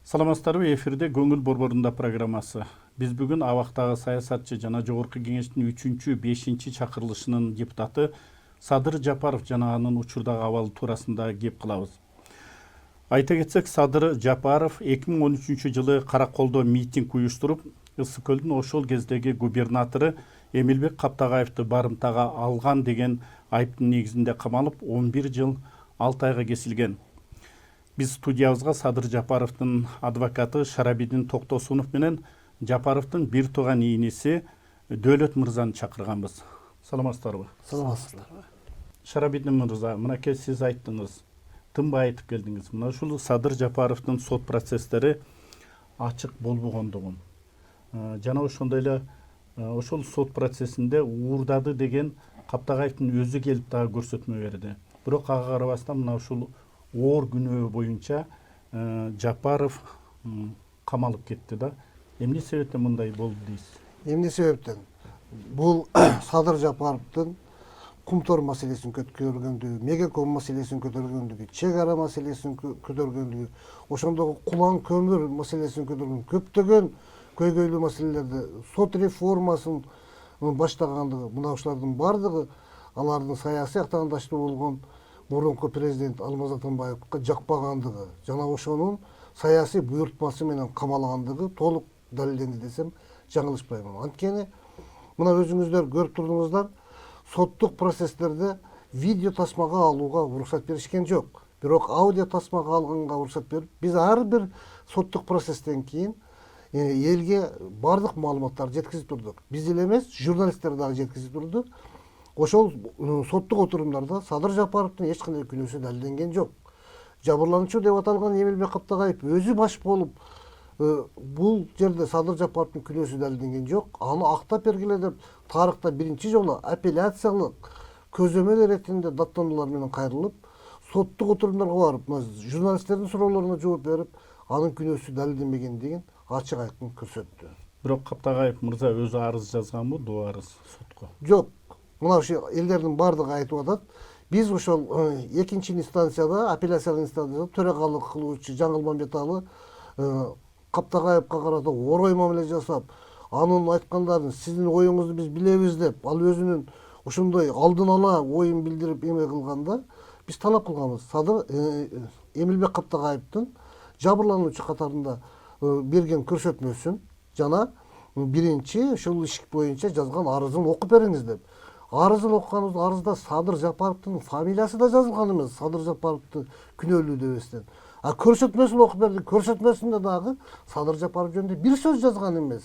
Саламатсыздарбы, эфирде Көңүл борборунда программасы. Биз бүгүн абактагы саясатчы жана Жогорку Кеңештин 3-5 чакырылышынын депутаты Садыр Жапаров жана анын учурдагы абалы туурасында кеп кылабыз. Айта кетсек, Садыр Жапаров 2013 жылы Караколдо митинг уюштуруп, Ысык көлдүн ошол кездеги губернатору Эмилбек Каптагаевди барымтага алган деген айыптын негизинде камалып 11 жыл 6 айга кесилген. Биз студиябызга Садыр Жапаровдун адвокаты Шарабидин Токтосунов менен Жапаровдун бир тууган ийнеси Дөөлөт мырзаны чакырганбыз. Саламатсыздарбы? Саламатсыздарбы. Шарабидин мырза, мынакей сиз айттыңыз, тынбай айтып келдиңиз. Мына ушул Садыр Жапаровдун сот процесстери ачык болбогондугун жана ошондой эле ошол сот процессинде уурдады деген Каптагаевдин өзү келип дагы көрсөтмө берди. Бирок ага карабастан мына ушул оор күнөө боюнча Жапаров камалып кетти да. Эмне себептен мындай болду дейсиз? Эмне себептен? Бул Садыр Жапаровдун кумтор маселесин көтөргөндүгү, мегаком маселесин көтөргөндүгү, чек ара маселесин көтөргөндүгү, ошондогу кулан көмүр маселесин көтөргөн көптөгөн көйгөйлүү маселелерди, сот реформасын баштагандыгы, мына ушулардын бардыгы алардын саясий актандаштуу болгон мурунку президент Алмаз Атамбаевга жакпагандыгы жана ошонун саясий буйртмасы менен камалгандыгы толук далилденди десем жаңылышпаймын. Анткени мына өзүңүздөр көрүп турдуңуздар, соттук процесстерде видео тасмага алууга уруксат беришкен жок. Бирок аудио тасмага алганга уруксат берип, биз ар бир соттук процесстен кийин элге бардык маалыматтарды жеткизип турдук. Биз эле эмес, журналисттер дагы жеткизип турду. Ошол соттук отурумдарда Садыр Жапаровдун эч кандай күнөөсү далилденген жок. Жабырлануучу деп аталган Эмилбек Каптагаев өзү баш болуп, бул жерде Садыр Жапаровдун күнөөсү далилденген жок. Аны актап бергиле деп тарыхта биринчи жолу апелляциялык көзөмөл иретинде даттануулар менен кайрылып, соттук отурумдарга барып, журналисттердин суроолоруна жооп берип, анын күнөөсү далилденбегендигин ачык айкын көрсөттү. Бирок Каптагаев мырза өзү арыз жазганбы, доо арыз сотко? Жок. Мына ошо элдердин бардыгы айтып атат. Биз ошол экинчи инстанцияда, апелляциялык инстанцияда төрагалык кылуучу Жаңылмамбет алы Каптагаевга карата орой мамиле жасап, анын айткандарын сиздин оюңузду биз билебиз деп, ал өзүнүн ошондой алдын ала оюн билдирип эме кылганда, биз талап кылганбыз. Садыр Эмилбек Каптагаевдин жабырлануучу катарында берген көрсөтмөсүн жана биринчи ушул иш боюнча жазган арызын окуп бериңиз деп. Арызын окуганбыз, арызда Садыр Жапаровдун фамилиясы да жазылган эмес, Садыр Жапаровду күнөөлүү дебестен. А көрсөтмөсүн окуп берди, көрсөтмөсүндө дагы Садыр Жапаров жөнүндө бир сөз жазган эмес.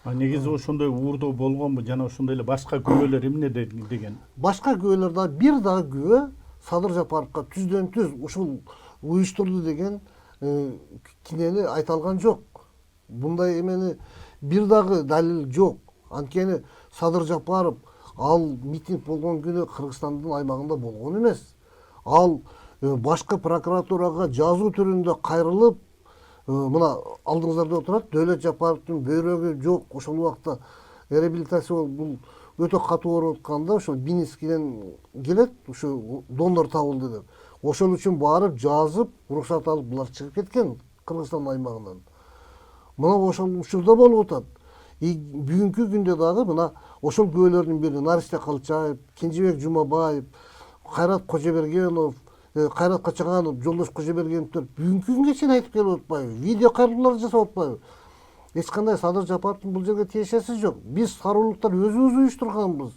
Негизи ошондой уурдоо болгонбу жана ошондой эле башка күбөлөр эмне деген? Башка күбөлөр да бир дагы күбө Садыр Жапаровга түздөн түз ушул уюштурду деген кинени айта алган жок. Мындай эмени бир дагы далил жок. Анткени Садыр Жапаров ал митинг болгон күнү Кыргызстандын аймагында болгон эмес. Ал башкы прокуратурага жазуу түрүндө кайрылып, мына алдыңыздарда отурат, Дөөлөт Жапаровдун бөйрөгү жок, ошол убакта реабилитация бул өтө катуу ооруп атканда, ошол Бинскиден келет, ушу донор табылды деп. Ошол үчүн барып жазып, уруксат алып булар чыгып кеткен Кыргызстан аймагынан. Мына ошол учурда болуп атат. Бүгүнкү күндө дагы мына ошол күбөлөрдүн бири Наристе Калчаев, Кенжебек Жумабаев, Кайрат Кожобергенов, Кайрат Качаганов, Жолдош Кожобергеновдор бүгүнкү күнгө чейин айтып келип атпайбы? Видео кайрылуулар жасап атпайбы? Эч кандай Садыр Жапаровдун бул жерге тиешеси жок. Биз каруулуктар өзүбүз уюштурганбыз.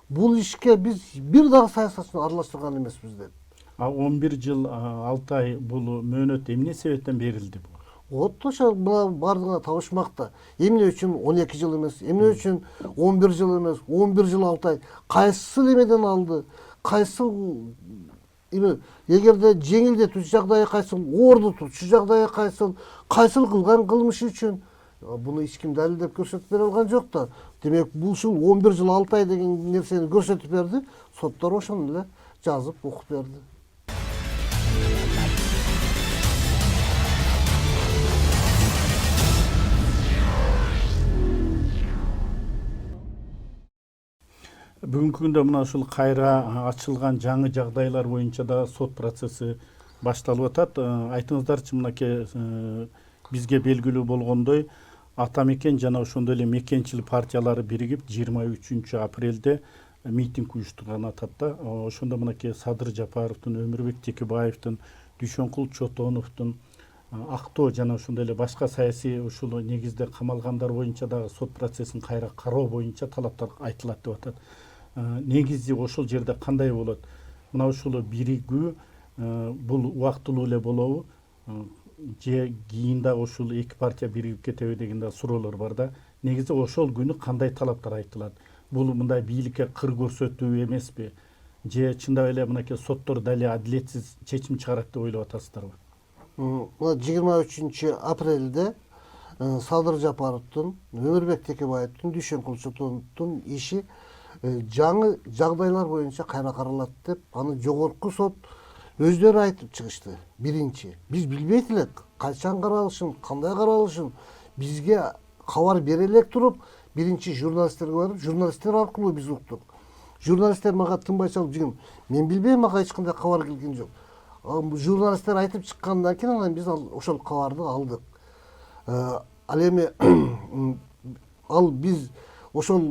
Бул ишке биз бир дагы саясатчыны аралаштырган эмеспиз деп. 11 жыл 6 ай бул мөөнөт эмне себептен берилди бул? Вот ошо бардыгына табышмакта. Эмне үчүн 12 жыл эмес, эмне үчүн 11 жыл эмес, 11 жыл 6 ай. Кайсы эмеден алды? Кайсы эгерде жеңилдетүүчү жагдайы кайсыл, оордутуучу жагдайы кайсыл кылган кылмышы үчүн буну эч ким далилдеп көрсөтүп бере алган жок да. Демек бул ушул 11 жыл 6 ай деген нерсени көрсөтүп берди. Соттор ошону эле жазып окуп берди. Бүгүнкү күндө мына ушул кайра ачылган жаңы жагдайлар боюнча да сот процесси башталып атат. Айтыңыздарчы, мынакей бизге белгилүү болгондой Атамекен жана ошондой эле мекенчил партиялары биригип 23 апрелде митинг уюштурган атат да. Ошондо мынакей Садыр Жапаровдун, Өмүрбек Текебаевдин, Дүйшөнкул Чотоновдун, Актоо жана ошондой эле башка саясий ушул негизде камалгандар боюнча дагы сот процессин кайра кароо боюнча талаптар айтылат деп атат. Негизи ошол жерде кандай болот? Мына ушул биригүү бул убактылуу эле болобу? Же кийин дагы ушул эки партия биригип кетеби деген да суроолор бар да. Негизи ошол күнү кандай талаптар айтылат? Бул мындай бийликке кыр көрсөтүү эмеспи? Же чындап эле мынакей соттор дали адилетсиз чечим чыгарат деп ойлоп атасыздарбы? Мына 23 апрелде Садыр Жапаровдун, Өмүрбек Текебаевдин, Дүйшөнкул Чотоновдун иши жаңы жагдайлар боюнча кайра каралат деп, аны жогорку сот өздөрү айтып чыгышты. Биринчи, биз билбейт элек качан каралышын, кандай каралышын. Бизге кабар бере элек туруп, биринчи журналисттерге барып, журналисттер аркылуу биз уктук. Журналисттер мага тынбай чалып жүргөн. Мен билбейм, мага эч кандай кабар келген жок. Журналисттер айтып чыккандан кийин анан биз ошол кабарды алдык. Ал эми биз ошол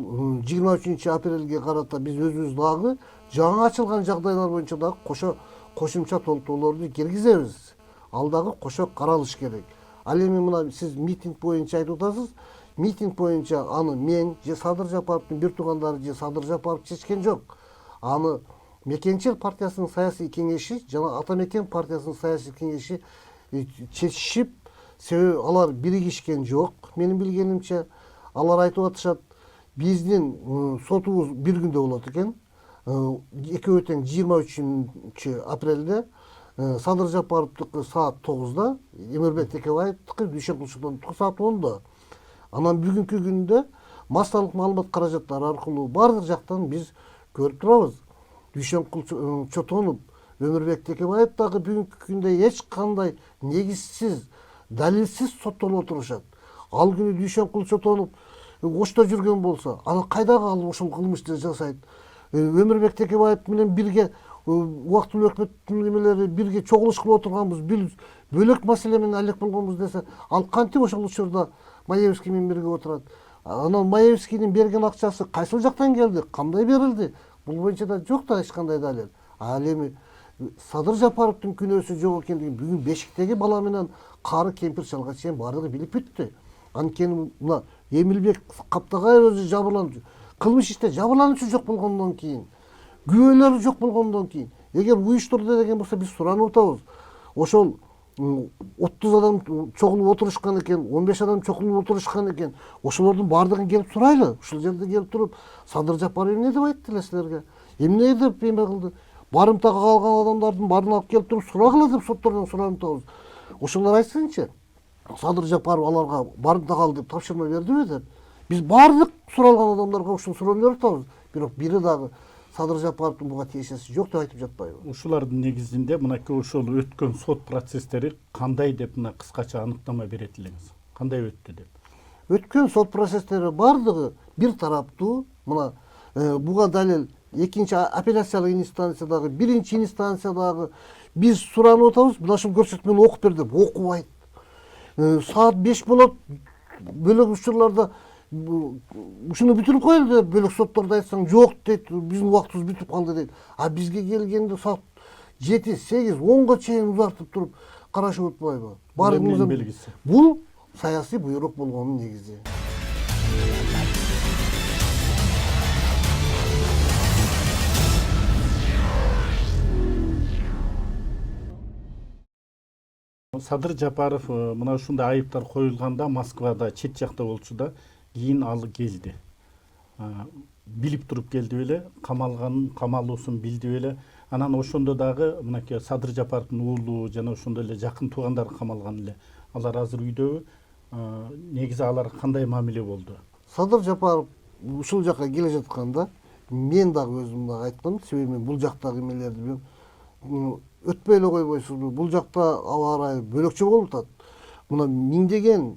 23 апрелге карата биз өзүбүз дагы жаңы ачылган жагдайлар боюнча дагы кошумча толтоолорду киргизебиз. Ал дагы кошо каралыш керек. Ал эми мына сиз митинг боюнча айтып атасыз. Митинг боюнча аны мен же Садыр Жапаровдун бир туугандары же Садыр Жапаров чечкен жок. Аны Мекенчил партиясынын саясий кеңеши жана Атамекен партиясынын саясий кеңеши чечишип, себеби алар биригишкен жок. Менин билгенимче алар айтып атышат, биздин сотубуз бир күндө болот экен. Экөө тең 23 апрелде Садыр Жапаровдуку саат 9-да, Өмүрбек Текебаевдики, Дүйшөнкул Чотоновдуку саат 10-да. Анан бүгүнкү күндө массалык маалымат каражаттары аркылуу бардык жактан биз көрүп турабыз. Дүйшөнкул Чотонов, Өмүрбек Текебаев дагы бүгүнкү күндө эч кандай негизсиз, далилсиз соттолуп отурушат. Ал күнү Дүйшөнкул Чотонов Ошто жүргөн болсо, аны кайдагы ал ошол кылмышты жасайт? Өмүрбек Текебаев менен бирге убактылуу өкмөттүн немелери бирге чогулуш кылып отурганбыз, биз бөлөк маселе менен алек болгонбуз десе, ал кантип ошол учурда Маевский менен бирге отурат? Анан Маевскийдин берген акчасы кайсыл жактан келди, кандай берилди? Бул боюнча да жок да эч кандай далил. Ал эми Садыр Жапаровдун күнөөсү жок экендигин бүгүн бешиктеги бала менен кары кемпир чалга чейин баардыгы билип бүттү. Анткени мына Эмилбек Каптагаев өзү жабырланып, кылмыш иште жабырлануучу жок болгондон кийин, күбөлөрү жок болгондон кийин, эгер уюштурду деген болсо биз суранып атабыз. Ошол 30 адам чогулуп отурушкан экен, 15 адам чогулуп отурушкан экен. Ошолордун баардыгын келип сурайлы. Ушул жерде келип туруп, Садыр Жапаров эмне деп айтты эле силерге? Эмне деп эме кылды? Барымтага калган адамдардын баарын алып келип туруп сурагыла деп соттордон суранып атабыз. Ошолор айтсынчы. Садыр Жапаров аларга барымтага ал деп тапшырма бердиби деп. Биз баардык суралган адамдарга ушул суроону берип атабыз. Бирок бири дагы Садыр Жапаровдун буга тиешеси жок деп айтып жатпайбы? Ушулардын негизинде мынакей ошол өткөн сот процесстери кандай деп мына кыскача аныктама берет элеңиз? Кандай өттү деп? Өткөн сот процесстери баардыгы бир тараптуу. Мына буга далил экинчи апелляциялык инстанциядагы, биринчи инстанциядагы биз суранып атабыз, мына ушул көрсөтмөнү окуп бер деп окубайт. Саат 5 болот, бөлөк учурларда ушуну бүтүрүп коелу деп бөлөк соттордо айтсаң жок дейт, биздин убактыбыз бүтүп калды дейт. А бизге келгенде саат 7, 8, 10го чейин узартып туруп карашып атпайбы? Баарыбыздын белгиси. Бул саясий буйрук болгонун негизи. Садыр Жапаров мына ушундай айыптар коюлганда Москвада чет жакта болчу да, кийин ал келди. Билип туруп келди беле, камалуусун билди беле. Анан ошондо дагы мынакей Садыр Жапаровдун уулу жана ошондой эле жакын туугандары камалган эле. Алар азыр үйдөбү? Негизи алар кандай мамиле болду? Садыр Жапаров ушул жакка келе жатканда мен дагы өзүм дагы айткам, себеби мен бул жактагы эмелерди билем. Өтпөй эле койбойсузбу? Бул жакта аба ырайы бөлөкчө болуп атат. Мына миңдеген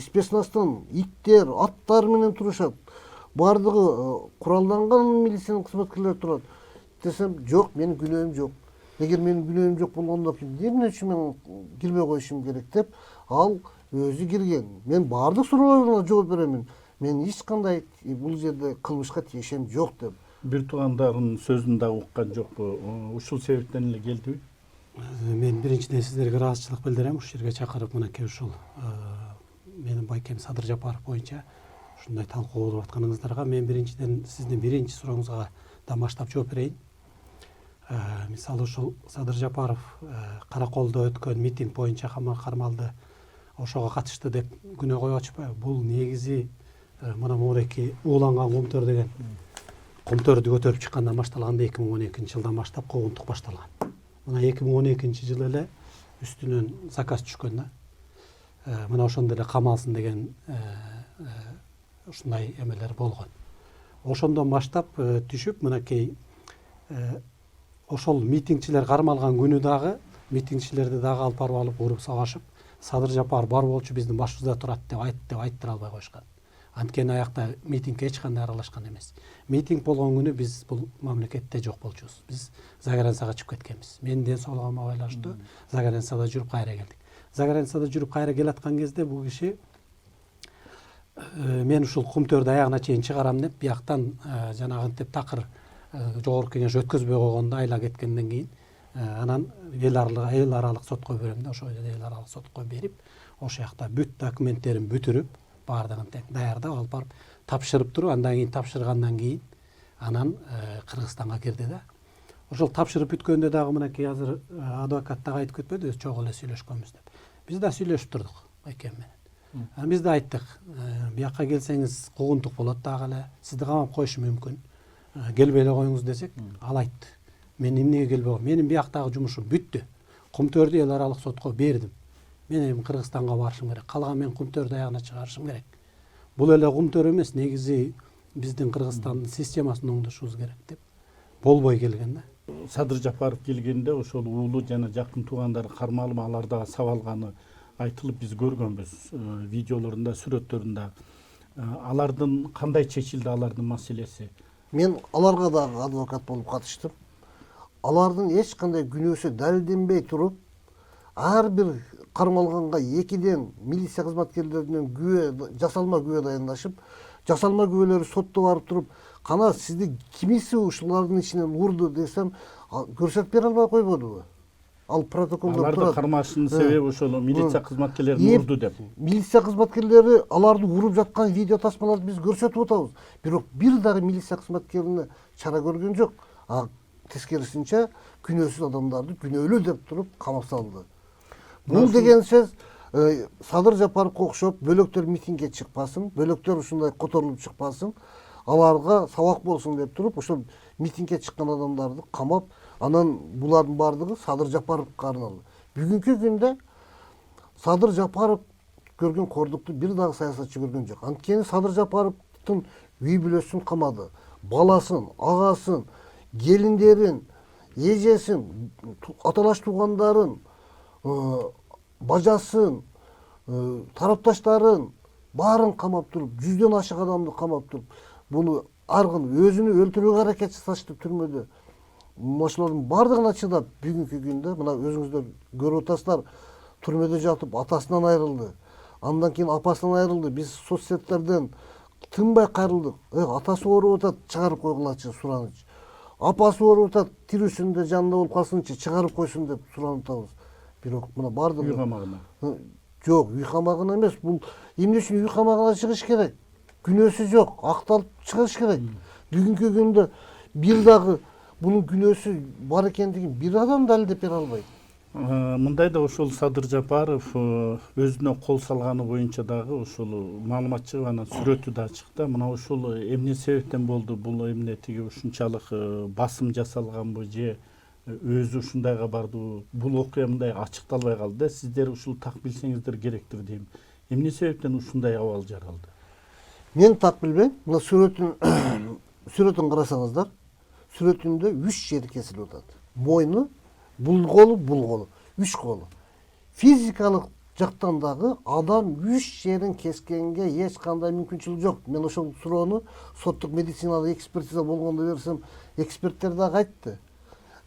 спецназдан иттер, аттар менен турушат. Бардыгы куралданган милициянын кызматкерлери турат. Десем, жок, менин күнөөм жок. эгер менин күнөөм жок болгондо эмне үчүн мен кирбей коюшум керек деп ал өзү кирген. Мен баардык суроолоруна жооп беремин. Мен эч кандай бул жерде кылмышка тиешем жок деп. Бир туугандарынын сөзүн да уккан жокпу? Ушул себептен эле келдиби? Мен биринчиден сиздерге ыраазычылык билдирем ушул жерге чакырып мынакей ушул менин байкем Садыр Жапаров боюнча ушундай талкуу болуп атканыңыздарга мен биринчиден сиздин биринчи сурооңузга да баштап жооп берейин. Мисалы ушул Садыр Жапаров Караколдо өткөн митинг боюнча кармалды, ошого катышты деп күнөө коюп атышпайбы? Бул негизи мына могуреки ууланган кумтөр деген кумтөрдү көтөрүп чыккандан башталганда 2012-жылдан баштап куугунтук башталган. Мына 2012-жылы эле үстүнөн заказ түшкөн да. Мына ошондо эле камалсын деген ушундай эмелер болгон. Ошондон баштап түшүп мынакей ошол митингчилер кармалган күнү дагы митингчилерди дагы алып барып алып уруп сабашып, Садыр Жапаров бар болчу биздин башыбызда турат деп айттыра албай коюшкан. Анткени аякта митингке эч кандай аралашкан эмес. Митинг болгон күнү биз бул мамлекетте жок болчубуз. Биз Загоренцага чыгып кеткенбиз. Менин ден соолугума байланыштуу Загоренцада жүрүп кайра келдик. Загоренцада жүрүп кайра келаткан кезде бул киши мен ушул кумтөрдү аягына чейин чыгарам деп бияктан жанагынтип такыр жогорку кеңеш өткөзбөй койгондо айла кеткенден кийин анан эл аралык сотко берем деп ошол эл аралык сотко берип ошол жакта бүт документтерин бүтүрүп баардыгын тең даярдап алып барып тапшырып туруп андан кийин тапшыргандан кийин анан Кыргызстанга кирди да. Ошол тапшырып бүткөндө дагы мынакей азыр адвокат дагы айтып кетпеди, чогуу эле сүйлөшкөнбүз деп. Биз да сүйлөшүп турдук байкем менен. Биз да айттык, бияка келсеңиз куугунтук болот дагы эле, сизди камап коюшу мүмкүн. Келбей эле коюңуз десек, ал айтты. Мен эмнеге келбей койм? Менин бияктагы жумушум бүттү. Кумтөрдү эл аралык сотко бердим. Мен эми Кыргызстанга барышым керек. Калган мен кумтөрдү аягына чыгарышым керек. Бул эле кумтөр эмес, негизи биздин Кыргызстандын системасын оңдошубуз керек деп болбой келген да. Садыр Жапаров келгенде ошол уулу жана жакын туугандары кармалып аларда сабалганы айтылып биз көргөнбүз видеолорунда, сүрөттөрүндө. Алардын кандай чечилди алардын маселеси? Мен аларга дагы адвокат болуп катыштым. Алардын эч кандай күнөөсү далилденбей туруп, ар бир кармалганга экиден милиция кызматкерлеринен күбө, жасалма күбө дайындашып, жасалма күбөлөрү сотто барып туруп, кана сизди кимиси ушулардын ичинен урду десем, көрсөтүп бере албай койбодубу? Ал протоколдо турат. Аларды кармашынын себеби ошол милиция кызматкерлерин урду деп. Милиция кызматкерлери аларды уруп жаткан видео тасмаларды биз көрсөтүп атабыз. Бирок бир дагы милиция кызматкерине чара көргөн жок. Тескерисинче күнөөсүз адамдарды күнөөлүү деп туруп камап салды. Бул деген сөз Садыр Жапаровго окшоп бөлөктөр митингге чыкпасын, бөлөктөр ушундай которулуп чыкпасын, аларга сабак болсун деп туруп ошол митингге чыккан адамдарды камап, анан булардын баардыгы Садыр Жапаровго арналды. Бүгүнкү күндө Садыр Жапаров көргөн кордукту бир дагы саясатчы көргөн жок. Анткени Садыр Жапаровдун үй бүлөсүн камады, баласын, агасын, келиндерин, эжесин, аталаш туугандарын, бажасын, тарапташтарын баарын камап туруп, 100дөн ашык адамды камап туруп, буну аргын өзүнү өлтүрүүгө аракет жасашты түрмөдө. Ошолордун баардыгына чыдап бүгүнкү күндө мына өзүңүздөр көрүп атасыздар, түрмөдө жатып атасынан айрылды. Андан кийин апасынан айрылды. Биз соцсеттерден тынбай кайрылдык. Атасы ооруп атат, чыгарып койгулачы суранычы. Апасы ооруп атат, тирүүсүндө жанында болуп калсынчы, чыгарып койсун деп суранып атабыз. Бирок мына баардыгы Үй камагына. Жок, үй камагына эмес. Бул эмне үчүн үй камагына чыгыш керек? Күнөөсү жок, акталып чыгыш керек. Бүгүнкү күндө бир дагы бунун күнөөсү бар экендигин бир адам далилдеп бере албайт. Мындай да ошол Садыр Жапаров өзүнө кол салганы боюнча дагы ошол маалымат чыгып анан сүрөтү да чыкты. Мына ошол эмне себептен болду? Бул эмне тиги ушунчалык басым жасалганбы же өзү ушундайга бардыбы? Бул окуя мындай ачыкталбай калды да. Сиздер ушул так билсеңиздер керектир дейм. Эмне себептен ушундай абал жаралды? Мен так билбейм. Мына сүрөтүн карасаңыздар, сүрөтүндө 3 жери кесилип атат. Мойну, бул колу, 3 колу. Физикалык жактан дагы адам 3 жерин кескенге эч кандай мүмкүнчүлүк жок. Мен ошол суроону соттук медициналык экспертиза болгондо берсем, эксперттер дагы айтты.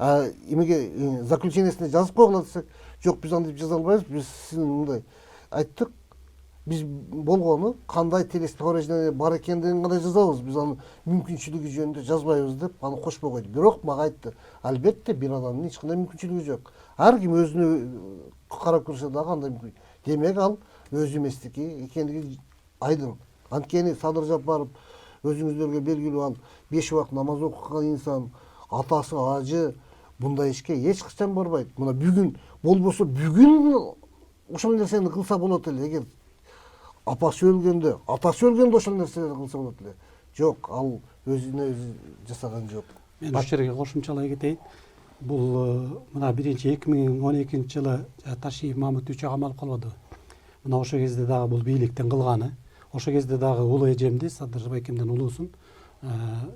Эмеге заключениесине жазып койгула десек, жок биз антип жаза албайбыз, биз сиздин мындай айттык, биз болгону кандай телес повреждение бар экендигин гана жазабыз, биз аны мүмкүнчүлүгү жөнүндө жазбайбыз деп аны кошпой койду. Бирок мага айтты, албетте бир адамдын эч кандай мүмкүнчүлүгү жок. Ар ким өзүнө карап көрсө дагы андай мүмкүн. Демек ал өз эместики экендиги айдың. Анткени Садыр Жапаров өзүңүздөргө белгилүү, ал 5 убак намаз окуган инсан, атасы ажы, мындай ишке эч качан барбайт. Мына бүгүн болбосо бүгүн ошол нерсени кылса болот эле. Эгер апасы өлгөндө, атасы өлгөндө ошол нерселерди кылса болот эле. Жок, ал өзүнө өзү жасаган жок. Мен ушул жерге кошумчалай кетейин. Бул мына 2012 жылы Ташиев Мамытович камалып калбадыбы? Мына ошол кезде дагы бул бийликтин кылганы. Ошол кезде дагы улуу эжемди, Садыр байкемдин улуусун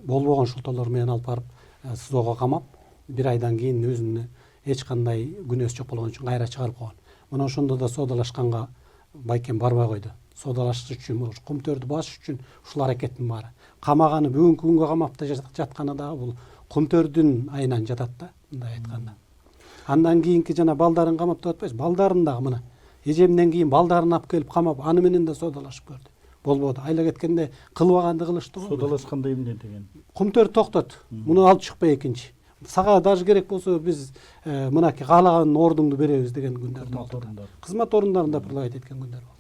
болбогон шылтоолор менен алып барып СИЗОго камап, 1 айдан кийин өзүнө эч кандай күнөөсү жок болгон үчүн кайра чыгарып койгон. Мына ошондо да соодалашканга байкем барбай койду. Соодалашыш үчүн, кумтөрдү басыш үчүн ушул аракеттин баары. Камаганы бүгүнкү күнгө камап жатканы дагы бул кумтөрдүн айынан жатат да, мындай айтканда. Андан кийинки жана балдарын камап деп атпайбыз, балдарын дагы мына эжемден кийин балдарын алып келип камап, аны менен да соодалашып көрдү. Болбоду. Айла кеткенде кылбаганды кылышты го. Соодалашканда эмне деген? Кумтөр токтот. Муну алып чыкпай экинчи. Сага даже керек болсо биз мынакей каалаган ордуңду беребиз деген күндөр болду. Кызмат орундарында предлагать эткен күндөр болду.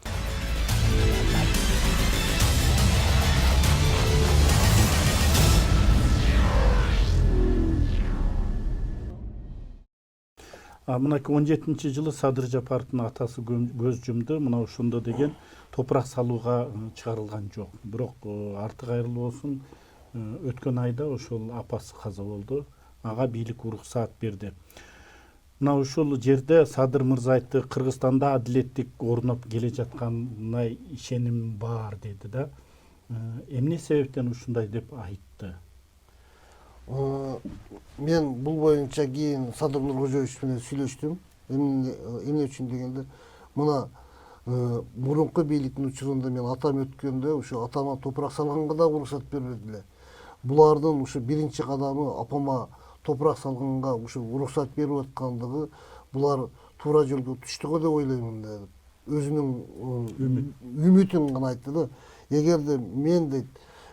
Мынакей 17-жылы Садыр Жапаровдун атасы көз жумду. Мына ошондо деген топурак салууга чыгарылган жок. Бирок арты кайрылуу болсун, өткөн айда ошол апасы каза болду. Ага бийлик уруксаат берди. Мына ушул жерде Садыр мырза айтты, Кыргызстанда адилеттик орноп келе жатканына ишеним бар деди да. Эмне себептен ушундай деп айтты? Мен бул боюнча кийин Садыр Нуркожоевич менен сүйлөштүм. Эмне үчүн дегенде, мына мурунку бийликтин учурунда мен атам өткөндө ушу атама топурак салганга да уруксат бербедиле. Булардын ушу биринчи кадамы апама топурак салганга ушу уруксат берип аткандыгы, булар туура жолго түштү го деп ойлоймун деп. Өзүнүн үмүтүн гана айтты да. Эгерде мен дейт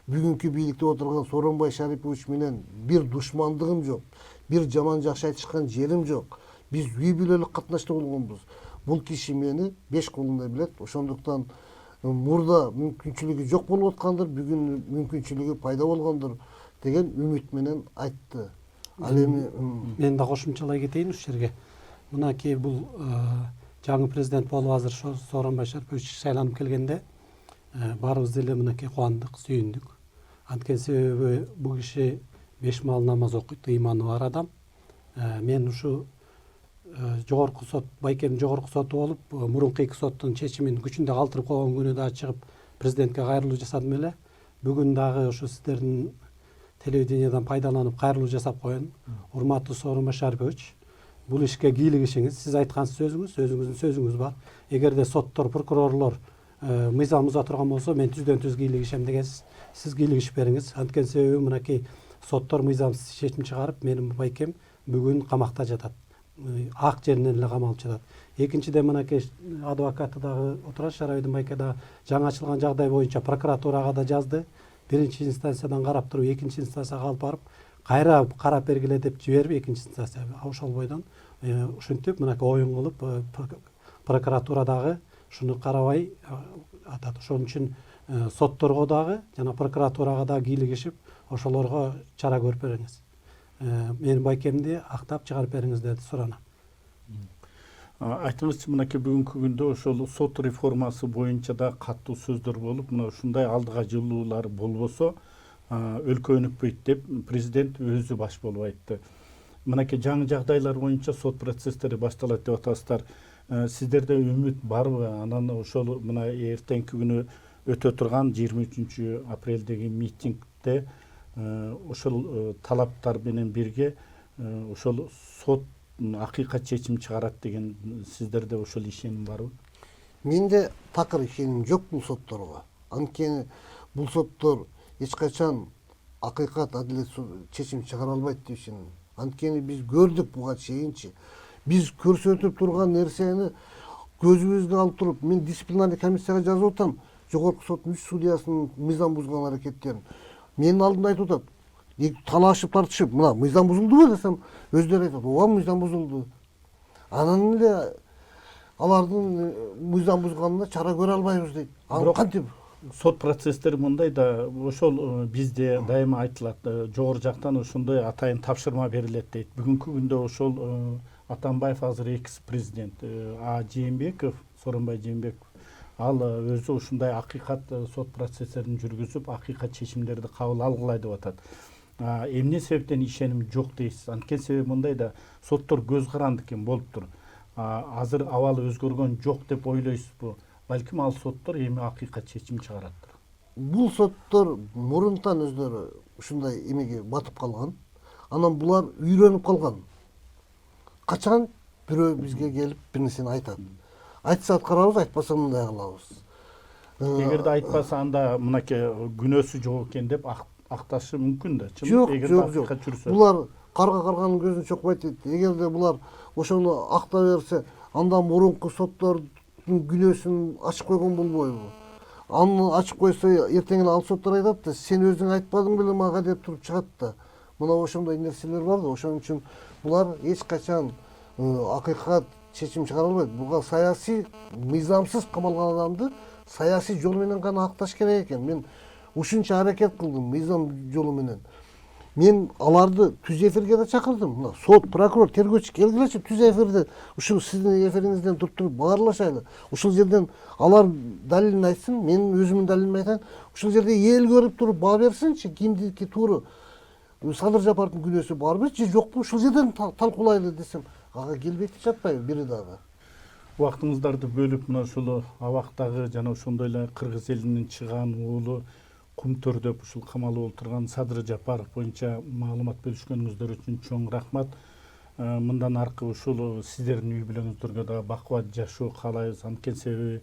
бүгүнкү бийликте отурган Сооронбай Шарипович менен бир душмандыгым жок, бир жаман жакшы айтышкан жерим жок. Биз үй бүлөлүк катнашта болгонбуз. Бул киши мени 5 колундай билет. Ошондуктан мурда мүмкүнчүлүгү жок болуп аткандыр, бүгүн мүмкүнчүлүгү пайда болгондур деген үмүт менен айтты. Ал эми мен да кошумчалай кетейин ушул жерге. Мынакей бул жаңы президент болуп азыр Сооронбай Шарипович шайланып келгенде баарыбыз деле мынакей кубандык, сүйүндүк. Анткени себеби бул киши 5 маал намаз окуйт, ыйманы бар адам. Мен ушу жогорку сот, байкем жогорку соту болуп, мурунку 2 соттун чечимин күчүндө калтырып койгон күнү да чыгып президентке кайрылуу жасадым эле. Бүгүн дагы ушу сиздердин телевидениядан пайдаланып кайрылуу жасап коеюн. Урматтуу Сооронбай Шарипович, бул ишке кийлигишиңиз, сиз айткан сөзүңүз, өзүңүздүн сөзүңүз бар. Эгерде соттор, прокурорлор мыйзам буза турган болсо, мен түздөн түз кийлигишем дегенсиз. Сиз кийлигишип бериңиз. Анткени себеби мынакей соттор мыйзамсыз чечим чыгарып, менин байкем бүгүн камакта жатат. Ак жеринен эле камалып жатат. Экинчиден мынакей адвокаты дагы отурат, Шарабайдын байке дагы жаңы ачылган жагдай боюнча прокуратурага да жазды. Биринчи инстанциядан карап туруп, экинчи инстанцияга алып барып, кайра карап бергиле деп жиберип, экинчи инстанция ошол бойдон ушинтип мынакей оюн кылып, прокуратура дагы шуну карабай атат. Ошон үчүн сотторго дагы жана прокуратурага дагы кийлигишип, ошолорго чара көрүп бериңиз. Менин байкемди актап чыгарып бериңиз деди суранам. Айтыңызчы, мынакей бүгүнкү күндө ошол сот реформасы боюнча да каттуу сөздөр болуп, мына ушундай алдыга жылуулар болбосо өлкө өнүкпөйт деп президент өзү баш болуп айтты. Мынакей жаңы жагдайлар боюнча сот процесстери башталат деп атасыздар. Сиздерде үмүт барбы? Анан ошол мына эртеңки күнү өтө турган 23 апрелдеги митингде ошол талаптар менен бирге ошол сот акыйкат чечим чыгарат деген сиздерде ошол ишеним барбы? Менде такыр ишеним жок бул сотторго. Анткени бул соттор эч качан акыйкат, адилет чечим чыгара албайт деп ишенем. Анткени биз көрдүк буга чейинчи. Биз көрсөтүп турган нерсени көзүбүзгө алып туруп, мен дисциплинарный комиссияга жазып атам, жогорку соттун 3 судьясынын мыйзам бузган аракеттерин. Менин алдымда айтып атат, талашып тартышып, мына мыйзам бузулдубу десем, өздөрү айтат, ооба мыйзам бузулду. Анан эле алардын мыйзам бузганына чара көрө албайбыз дейт. Ал кантип? Сот процесстери мындай да, ошол бизде дайыма айтылат, жогору жактан ошондой атайын тапшырма берилет дейт. Бүгүнкү күндө ошол Атамбаев азыр экс президент Жээнбеков, Сооронбай Жээнбеков, ал өзү ушундай акыйкат сот процесстерин жүргүзүп, акыйкат чечимдерди кабыл алгылай деп атат. Эмне себептен ишеним жок дейсиз? Анткени себеби мындай да, соттор көз каранды экен болуптур. Азыр абалы өзгөргөн жок деп ойлойсузбу? Балким ал соттор эми акыйкат чечим чыгараттыр. Бул соттор мурунтан өздөрү ушундай эмеге батып калган. Анан булар үйрөнүп калган. Качан бирөө бизге келип бир нерсени айтат. Айтса аткарабыз, айтпаса мындай кылабыз. Эгерде айтпаса анда мынакей күнөөсү жок экен деп акташы мүмкүн да. Жок. Булар карга карганын көзүн чокпойт дейт. Эгерде булар ошону акта берсе, анда мурунку соттордун күнөөсүн ачып койгон болбойбу? Аны ачып койсо, эртең эле ал соттор айтат да, сен өзүң айтпадың беле мага деп туруп чыгат да. Мына ошондой нерселер бар да, ошон үчүн булар эч качан акыйкат чечим чыгара албайт. Буга саясий мыйзамсыз камалган адамды саясий жол менен гана акташ керек экен. Мен ушунча аракет кылдым мыйзам жолу менен. Мен аларды түз эфирге да чакырдым. Мына сот, прокурор, тергөөчү келгилечи түз эфирде, ушул сиздин эфириңизден туруп баарлашайлы. Ушул жерден алар далилин айтсын, мен өзүмдүн далилимди айтайын. Ушул жерде эл көрүп туруп баа берсинчи, кимдики туура. Садыр Жапаровдун күнөөсү барбы же жокпу? Ушул жерден талкуулайлы десем, ага келбейт жатпайбы бири дагы. Убактыңыздарды бөлүп мына ушул абактагы жана ошондой эле кыргыз элинин чыгаан уулу Кумтөрдөп ушул камалып отурган Садыр Жапаров боюнча маалымат бөлүшкөнүңүздөр үчүн чоң рахмат. Мындан аркы ушул сиздердин үй бүлөңүздөргө да бакубат жашоо каалайбыз. Анткени себеби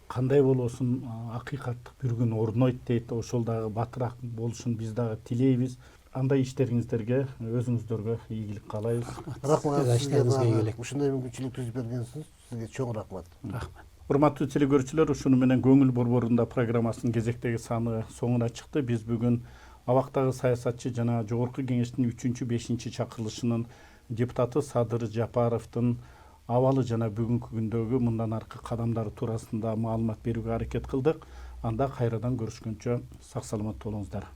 кандай болбосун акыйкаттык бир күн орнойт дейт. Ошол дагы батыраак болушун биз дагы тилейбиз. Андай иштериңиздерге, өзүңүздөргө ийгилик каалайбыз. Рахмат сизге. Ушундай мүмкүнчүлүк түзүп бергенсиз. Сизге чоң рахмат. Рахмат. Урматтуу телекөрүүчүлөр, ушуну менен Көңүл борборунда программасынын кезектеги саны соңуна чыкты. Биз бүгүн абактагы саясатчы жана жогорку кеңештин 3-5 чакырылышынын депутаты Садыр Жапаровдун абалы жана бүгүнкү күндөгү мындан аркы кадамдары туурасында маалымат берүүгө аракет кылдык. Анда кайрадан көрүшкөнчө сак саламат болуңуздар.